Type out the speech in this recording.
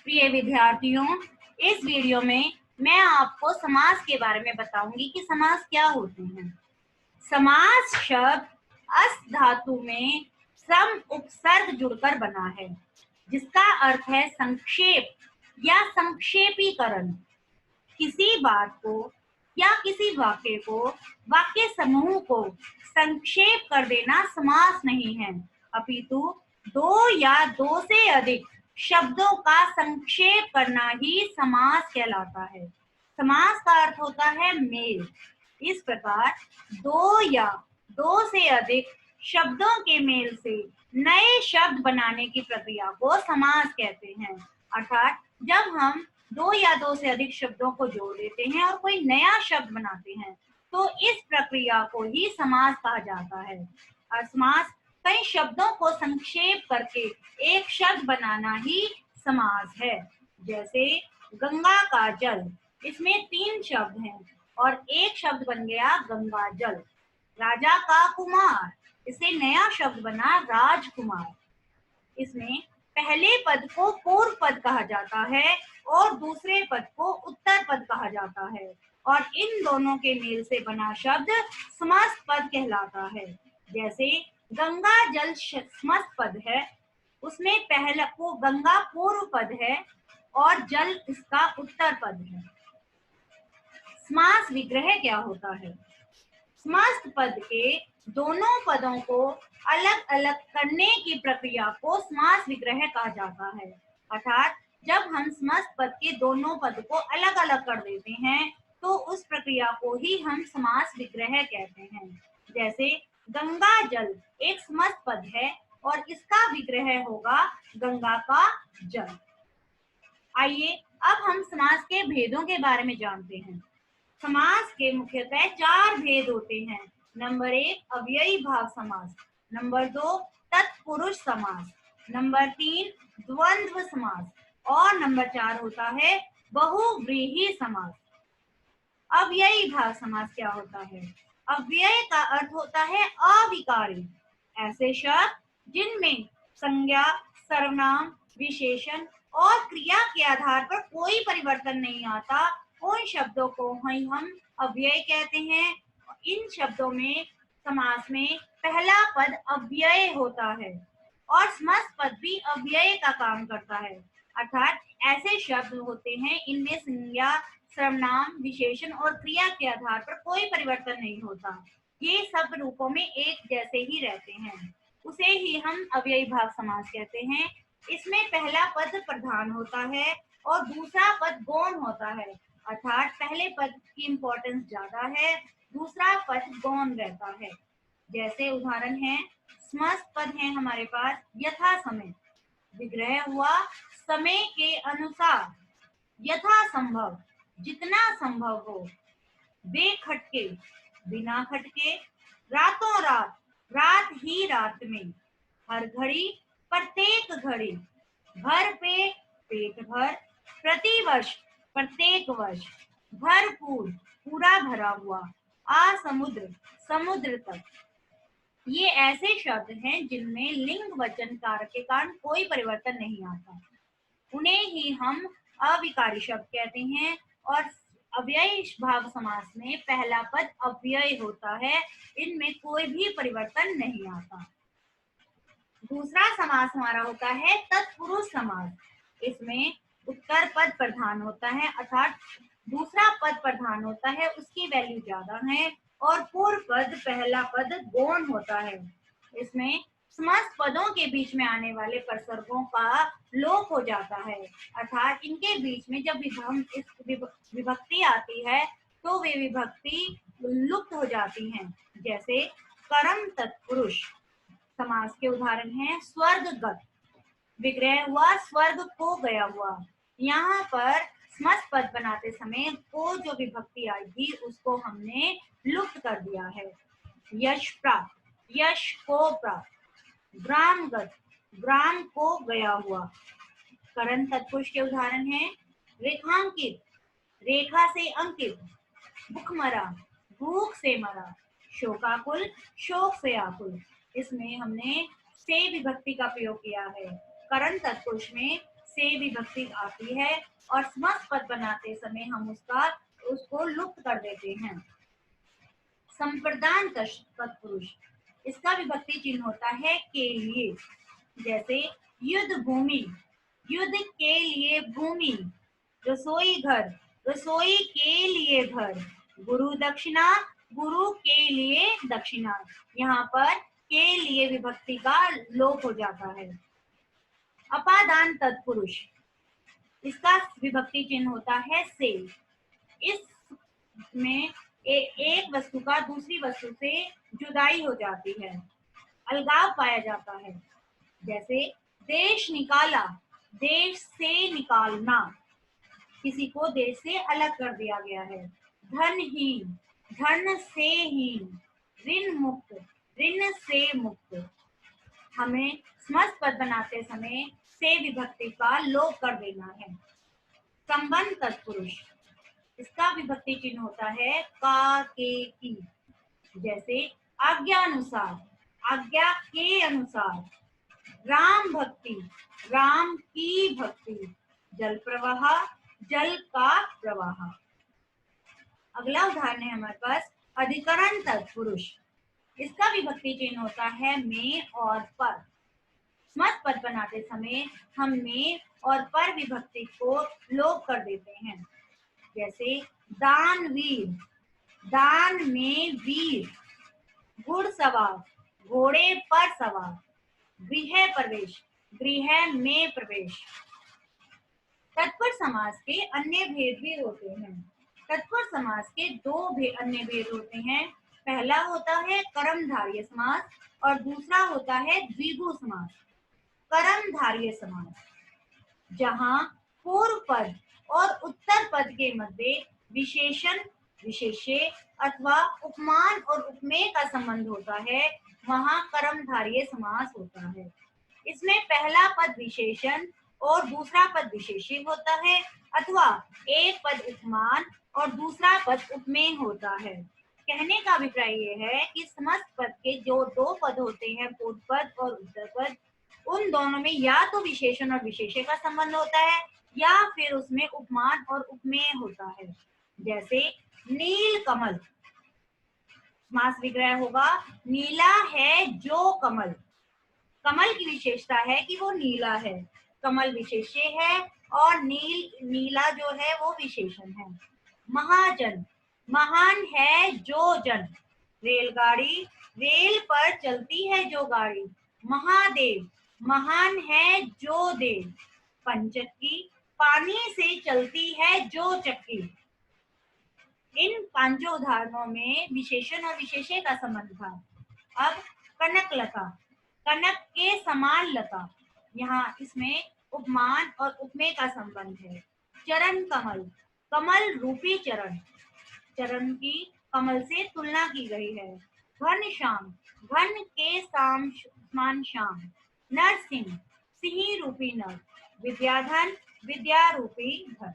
प्रिय विद्यार्थियों, इस वीडियो में मैं आपको समास के बारे में बताऊंगी कि समास क्या होते हैं। समास शब्द अस धातु में सम उपसर्ग जुड़कर बना है, जिसका अर्थ है संक्षेप या संक्षेपीकरण। किसी बात को या किसी वाक्य को, वाक्य समूह को संक्षेप कर देना समास नहीं है, अपितु दो या दो से अधिक शब्दों का संक्षेप करना ही समास कहलाता है। समास का अर्थ होता है मेल। इस प्रकार दो या दो से अधिक शब्दों के मेल से नए शब्द बनाने की प्रक्रिया को समास कहते हैं। अर्थात जब हम दो या दो से अधिक शब्दों को जोड़ देते हैं और कोई नया शब्द बनाते हैं, तो इस प्रक्रिया को ही समास कहा जाता है। और समास कई शब्दों को संक्षेप करके एक शब्द बनाना ही समास है। जैसे गंगा का जल, इसमें 3 शब्द हैं और एक शब्द बन गया गंगा जल। राजा का कुमार, इसे नया शब्द बना राजकुमार। इसमें पहले पद को पूर्व पद कहा जाता है और दूसरे पद को उत्तर पद कहा जाता है, और इन दोनों के मेल से बना शब्द समस्त पद कहलाता है। जैसे गंगा जल समस्त पद है, उसमें पहला को गंगा पूर्व पद है और जल इसका उत्तर पद है। समास विग्रह क्या होता है? समस्त पद के दोनों पदों को अलग अलग करने की प्रक्रिया को समास विग्रह कहा जाता है। अर्थात जब हम समस्त पद के दोनों पद को अलग अलग कर देते हैं, तो उस प्रक्रिया को ही हम समास विग्रह कहते हैं। जैसे गंगा जल एक समस्त पद है और इसका विग्रह होगा गंगा का जल। आइए अब हम समास के भेदों के बारे में जानते हैं। समास के मुख्यतः 4 भेद होते हैं। नंबर 1 अव्ययी भाव समास, नंबर 2 तत्पुरुष समास, नंबर 3 द्वंद्व समास और नंबर 4 होता है बहुव्रीहि समास। अव्ययी भाव समास क्या होता है? अव्यय का अर्थ होता है अविकारी। ऐसे शब्द जिनमें संज्ञा, सर्वनाम, विशेषण और क्रिया के आधार पर कोई परिवर्तन नहीं आता, उन शब्दों को हम अव्यय कहते हैं। इन शब्दों में समास में पहला पद अव्यय होता है और समस्त पद भी अव्यय का काम करता है। अर्थात ऐसे शब्द होते हैं इनमें संज्ञा, सर्वनाम, विशेषण और क्रिया के आधार पर कोई परिवर्तन नहीं होता। ये सब रूपों में एक जैसे ही रहते हैं, उसे ही हम अव्ययी भाव समास कहते हैं। इसमें पहला पद प्रधान होता है और दूसरा पद गौण होता है। अर्थात पहले पद की इम्पोर्टेंस ज्यादा है, दूसरा पद गौण रहता है। जैसे उदाहरण है, समस्त पद है हमारे पास यथा समय, विग्रह हुआ समय के अनुसार, यथा संभव जितना संभव हो, बेखटके बिना खटके, रातों रात रात ही रात में, हर घड़ी प्रत्येक घड़ी, भर पेट पेट भर, प्रतिवर्ष प्रत्येक वर्ष, भरपूर पूरा भरा हुआ, असमुद्र समुद्र तक। ये ऐसे शब्द हैं जिनमें लिंग वचन कारक के कारण कोई परिवर्तन नहीं आता, उन्हें ही हम अविकारी शब्द कहते हैं। और अव्ययी भाव समास में पहला पद अव्यय होता है, इनमें कोई भी परिवर्तन नहीं आता। दूसरा समास हमारा होता है तत्पुरुष समास। इसमें उत्तर पद प्रधान होता है, अर्थात दूसरा पद प्रधान होता है, उसकी वैल्यू ज्यादा है, और पूर्व पद पहला पद गौण होता है। इसमें समस्त पदों के बीच में आने वाले प्रसर्गों का लोप हो जाता है, अर्थात इनके बीच में जब विभक्ति आती है तो वे विभक्ति लुप्त हो जाती हैं। जैसे कर्म तत्पुरुष समास के उदाहरण हैं स्वर्गगत, विग्रह हुआ स्वर्ग को गया हुआ। यहाँ पर समस्त पद बनाते समय को जो विभक्ति आएगी उसको हमने लुप्त कर दिया है। यश प्राप्त, यश को प्राप्त। ग्रामगत, ग्राम को गया हुआ। करण तत्पुरुष के उदाहरण हैं रेखांकित, रेखा से अंकित। भूखमरा, भूख से मरा। शोकाकुल, शोक से आकुल। इसमें हमने से विभक्ति का प्रयोग किया है। करण तत्पुरुष में से विभक्ति आती है और समस्त पद बनाते समय हम उसको लुप्त कर देते हैं। संप्रदान तत्पुरुष, इसका विभक्ति चिन्ह होता है के लिए, जैसे युद्ध भूमि, युद्ध के लिए भूमि। रसोई घर, रसोई के लिए घर। गुरु दक्षिणा, गुरु के लिए दक्षिणा। यहाँ पर के लिए विभक्ति का लोप हो जाता है। अपादान तत्पुरुष, इसका विभक्ति चिन्ह होता है से। इसमें एक वस्तु का दूसरी वस्तु से जुदाई हो जाती है, अलगाव पाया जाता है। जैसे देश निकाला, देश से निकालना, किसी को देश से अलग कर दिया गया है। धनहीन, धन से हीन। ऋण मुक्त, ऋण से मुक्त। हमें समस्त पद बनाते समय से विभक्ति का लोप कर देना है। संबंध तत्पुरुष, इसका विभक्ति चिन्ह होता है का के की। जैसे आज्ञा अनुसार, आज्ञा के अनुसार। राम भक्ति, राम की भक्ति। जल प्रवाह, जल का प्रवाह। अगला उदाहरण है हमारे पास अधिकरण तत्पुरुष, इसका विभक्ति चिन्ह होता है में और पर। समस्त पद बनाते समय हम में और पर विभक्ति को लोप कर देते हैं। जैसे दानवीर, दान में वीर। घुड़सवार, घोड़े पर सवार। गृह प्रवेश, गृह में प्रवेश। तत्पर समास के अन्य भेद भी होते हैं। तत्पर समास के दो अन्य भेद होते हैं। पहला होता है कर्मधारय समास और दूसरा होता है द्विगु समास। कर्मधारय समास, जहाँ पूर्व पद और उत्तर पद के मध्य विशेषण, विशेष्य अथवा उपमान और उपमेय का संबंध होता है, वहाँ कर्मधारय समास होता है। इसमें पहला पद विशेषण और दूसरा पद विशेष्य होता है, अथवा एक पद उपमान और दूसरा पद उपमेय होता है। कहने का अभिप्राय ये है कि समस्त पद के जो दो पद होते हैं, पूर्व पद और उत्तर पद, उन दोनों में या तो विशेषण और विशेष्य का संबंध होता है या फिर उसमें उपमान और उपमेय होता है। जैसे नील कमल, समास विग्रह होगा नीला है जो कमल। कमल की विशेषता है कि वो नीला है, कमल विशेष्य है और नीला जो है वो विशेषण है। महाजन, महान है जो जन। रेलगाड़ी, रेल पर चलती है जो गाड़ी। महादेव, महान है जो देव। पंचक्की, पानी से चलती है जो चक्की। इन पांचों उदाहरणों में विशेषण और विशेष्य का संबंध था। अब कनकलता, कनक के समान लता, यहाँ इसमें उपमान और उपमेय का संबंध है। चरण कमल, कमल रूपी चरण, चरण की कमल से तुलना की गई है। घन श्याम, घन के समान श्याम। नरसिंह, सिंह रूपी नर। विद्याधन, विद्या रूपी धन।